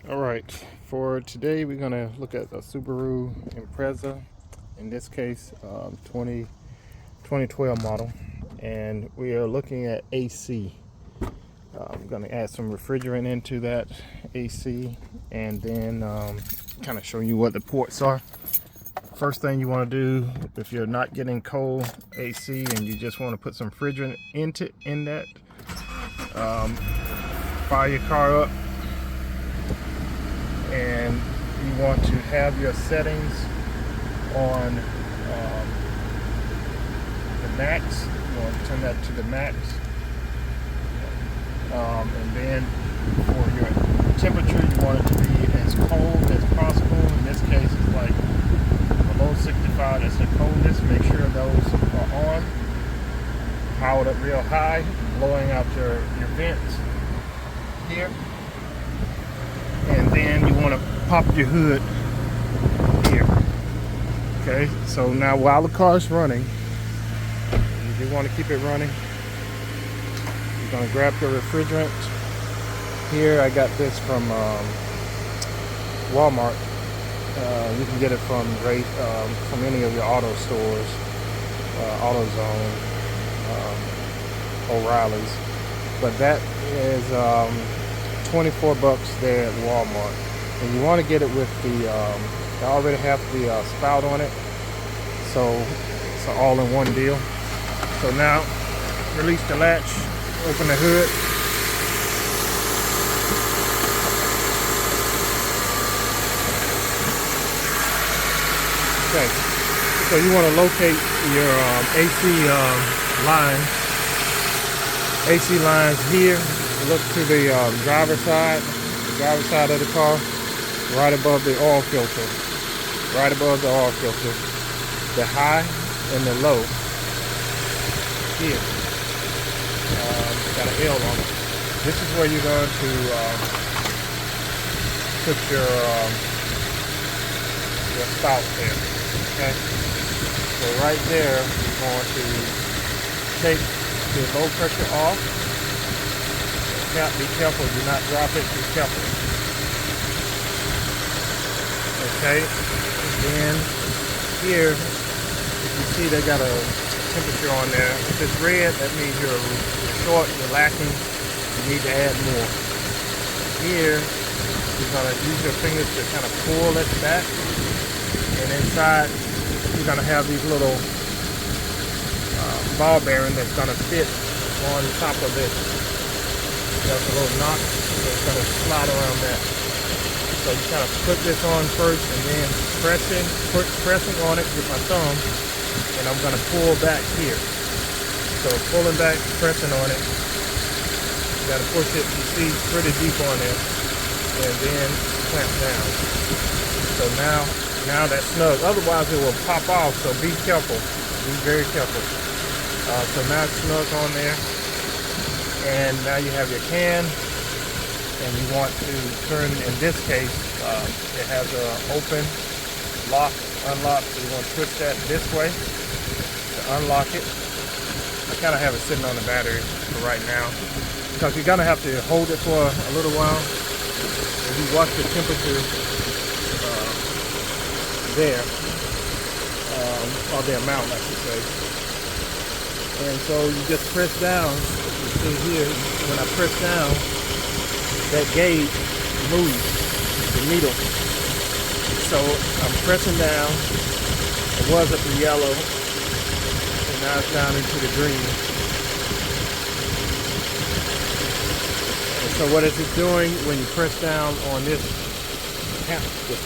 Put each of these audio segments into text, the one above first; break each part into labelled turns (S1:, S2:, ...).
S1: All right, for today we're gonna look at a Subaru Impreza, in this case 2012 model, and we are looking at AC. I'm gonna add some refrigerant into that AC and then kind of show you what the ports are. First thing you want to do if you're not getting cold AC and you just want to put some refrigerant in that, fire your car up, and you want to have your settings on the max. You want to turn that to the max, and then for your temperature you want it to be as cold as possible. In this case it's like below 65, that's the coldest. Make sure those are on, powered up real high, blowing out your vents here. And then you want to pop your hood here. Okay, so now while the car is running, you do want to keep it running. You're going to grab your refrigerant. Here I got this from Walmart. You can get it from any of your auto stores, AutoZone, O'Reilly's. But that is 24 bucks there at Walmart, and you want to get it with the they already have the spout on it, so it's an all-in-one deal. So now release the latch, open the hood. Okay, so you want to locate your AC lines here. Look to the driver's side of the car, right above the oil filter, the high and the low here. Got an L on it. This is where you're going to put your spout there. Okay, so right there you're going to take the low pressure off. Be careful, do not drop it, be careful. Okay, and then here, if you see they got a temperature on there. If it's red, that means you're short, you're lacking, you need to add more. Here, you're going to use your fingers to kind of pull it back, and inside you're going to have these little ball bearing that's going to fit on top of it. There's a little knot that's going to slide around that. So you kind of put this on first and then pressing on it with my thumb, and I'm going to pull back here. So pulling back, pressing on it. You got to push it, you see, pretty deep on there, and then clamp down. So now that's snug. Otherwise it will pop off, so be careful. Be very careful. So now it's snug on there. And now you have your can, and you want to turn, in this case, it has an open, lock, unlock, so you want to twist that this way to unlock it. I kind of have it sitting on the battery for right now, because you're going to have to hold it for a little while. If you watch the temperature there, or the amount, I should say. And so you just press down. You see here, when I press down, that gauge moves, the needle. So I'm pressing down. It was at the yellow, and now it's down into the green. And so what is it doing when you press down on this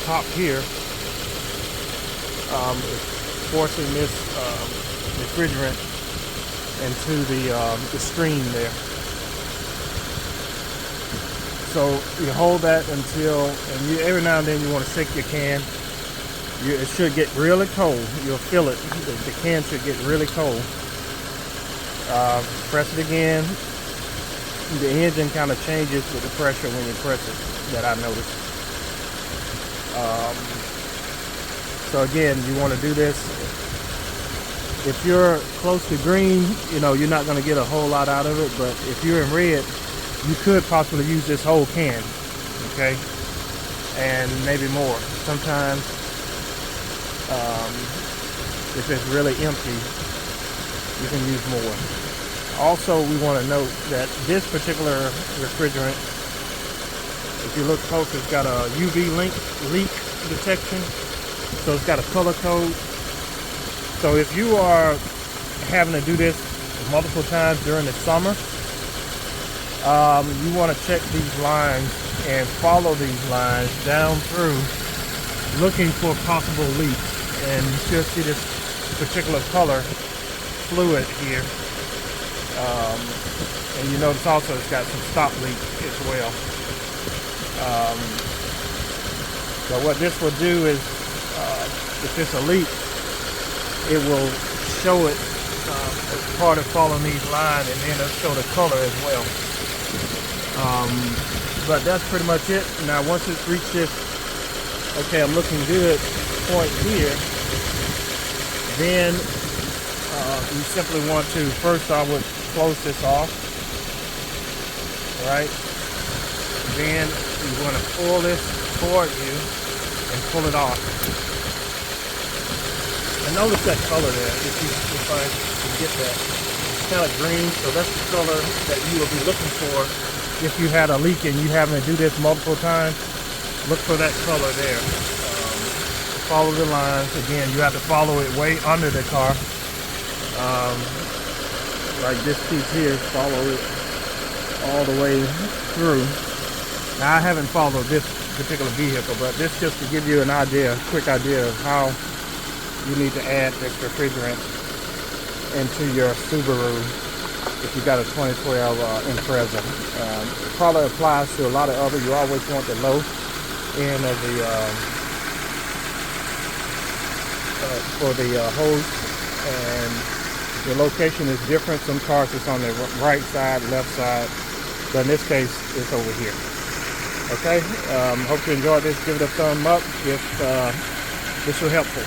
S1: top here? It's forcing this refrigerant into the stream there. So you hold that until, and every now and then you want to shake your can. It should get really cold. You'll feel it. The can should get really cold. Press it again. The engine kind of changes with the pressure when you press it, that I noticed. So again, you want to do this. If you're close to green, you're not going to get a whole lot out of it, but if you're in red, you could possibly use this whole can. Okay, and maybe more. Sometimes if it's really empty, you can use more. Also, we want to note that this particular refrigerant, if you look close, it's got a UV leak detection, so it's got a color code. So if you are having to do this multiple times during the summer, you want to check these lines and follow these lines down through, looking for possible leaks. And you should see this particular color fluid here. And you notice also it's got some stop leak as well. But what this will do is, if it's a leak, it will show it as part of following these lines, and then it'll show the color as well. But that's pretty much it. Now once it's reached this, okay, I'm looking good point here, then you simply want to, first I would close this off, right? Then you want to pull this toward you and pull it off. And notice that color there, if I can get that. It's kind of green, so that's the color that you will be looking for if you had a leak and you having to do this multiple times. Look for that color there. Follow the lines. Again, you have to follow it way under the car. Like this piece here, follow it all the way through. Now I haven't followed this particular vehicle, but this just to give you an idea, quick idea of how you need to add this refrigerant into your Subaru if you got a 2012 Impreza. It probably applies to a lot of other. You always want the low end of the for the hose, and the location is different. Some cars it's on the right side, left side, but in this case it's over here. Okay, hope you enjoyed this. Give it a thumb up if this was helpful.